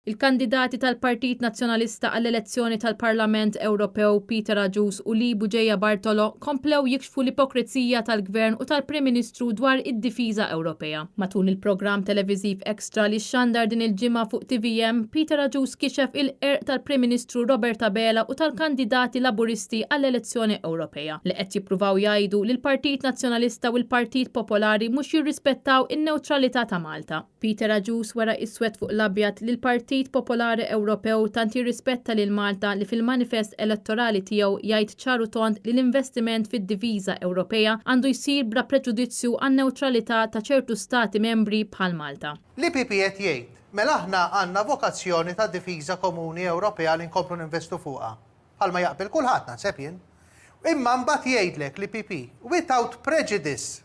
Il-kandidati tal-Partit Nazzjonalista għall-elezzjoni tal-Parlament Ewropew Peter Agius u Libu Ġejja Bartolo komplew jikxfu l-ipokrizija tal-Gvern u tal-Prim Ministru dwar id-difiża Ewropea. Matul il-programm televiżiv Extra li xandar din il-ġimgħa fuq TVM, Peter Agius kixef il-qerq tal-Prim Ministru Robert Abela u tal-kandidati Laburisti għall-elezzjoni Ewropea li qed jippruvaw jgħidu li l-Partit Nazzjonalista u l-Partit Popolari mhux jirrispettaw in-newtralità ta' Malta. Peter Agius wara iswed fuq l-abjad li l-Partit Popolari Ewropew tant jirrispetta lil Malta li fil-manifest elettorali tiegħu jgħid ċaru tont li l-investiment fid-diviża Ewropea għandu jsir bla preġudizzju għan-newtralità ta' ċertu stati membri bħal Malta. L-IPP qed jgħid mela aħna għandna vokazzjoni ta' difiża komuni Ewropea li nkomplu ninvestu fuqha. Bħalma jaqbel kulħadd naħseb jien. Imma mbagħad jgħidlek l-IPP without prejudice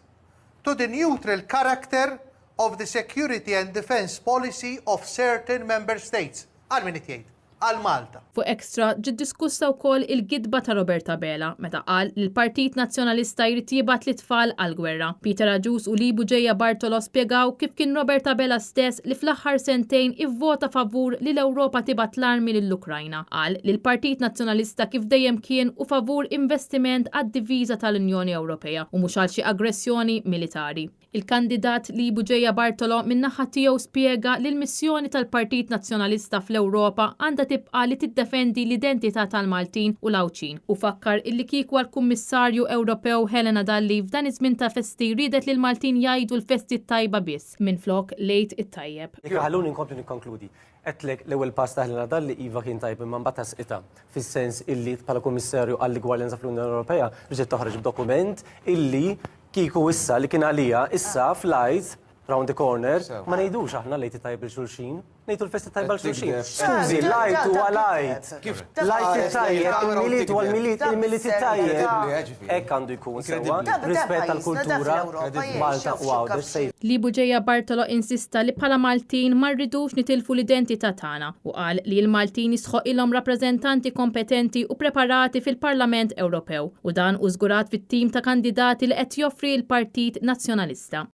to the neutral character of the security and defense policy of certain member states. Għal min jgħid? Għal Malta. Fuq Extra ġiet diskussa wkoll il-gidba ta' Robert Abela meta qal li l-Partit Nazzjonalista jrid jibgħat l-itfal għall-gwerra. Peter Agius u Libu Ġejja Bartolo spjegaw kif kien Robert Abela stess li fl-aħħar sentejn ivvota favur li l-Ewropa tibgħat l-armi lill-Ukrajna. Qal li l-Partit Nazzjonalista kif dejjem kien u favur investiment għad-diviża tal-Unjoni Ewropea u mhux għal xi aggressjoni militari. Il-kandidat Libu Ġejja Bartolo min-naħa tiegħu spjega li l-missjoni tal-Partit Nazzjonalista fl-Ewropa għandha tibqa' li tiddefendi l-identità tal-Maltin u l-Awċin u fakkar illi kieku għall-Kummissarju Ewropew Helena Dalli f'dan iż-żmien ta' festi ridet li l-Maltin jgħidu l-festi tajba biss minflok lejt it-tajjeb. Ħalluni nkompli nikkonkludi. Qedlek l-ewwel pass ta' Helena Dalli iva kien tajb imma mbagħad tasqita fis-sens illi bħala Kummissarju għall-Igwaljanza fl-Unjoni Ewropea riġet toħroġ b'dokument illi kieku issa li kien għalija issa fl-għajt round the corner ma ngħidux aħna lejt tajb il-xulxin, ngħidu l-festi tajba l-xulxin. Skużi, lajt u għalajt. Lajt tajjeb, il-milit u għal-milit, il-milit tajjeb. Hekk għandu jkun sewa, rispett għall-kultura Malta u għawdex sejf. Libu Ġejja Bartolo insista li bħala Maltin ma rridux nitilfu l-identità tagħna u qal li l-Maltin jisħoq ilhom rappreżentanti kompetenti u preparati fil-Parlament Ewropew u dan u żgurat fit-tim ta' kandidati li qed joffri l-Partit Nazzjonalista.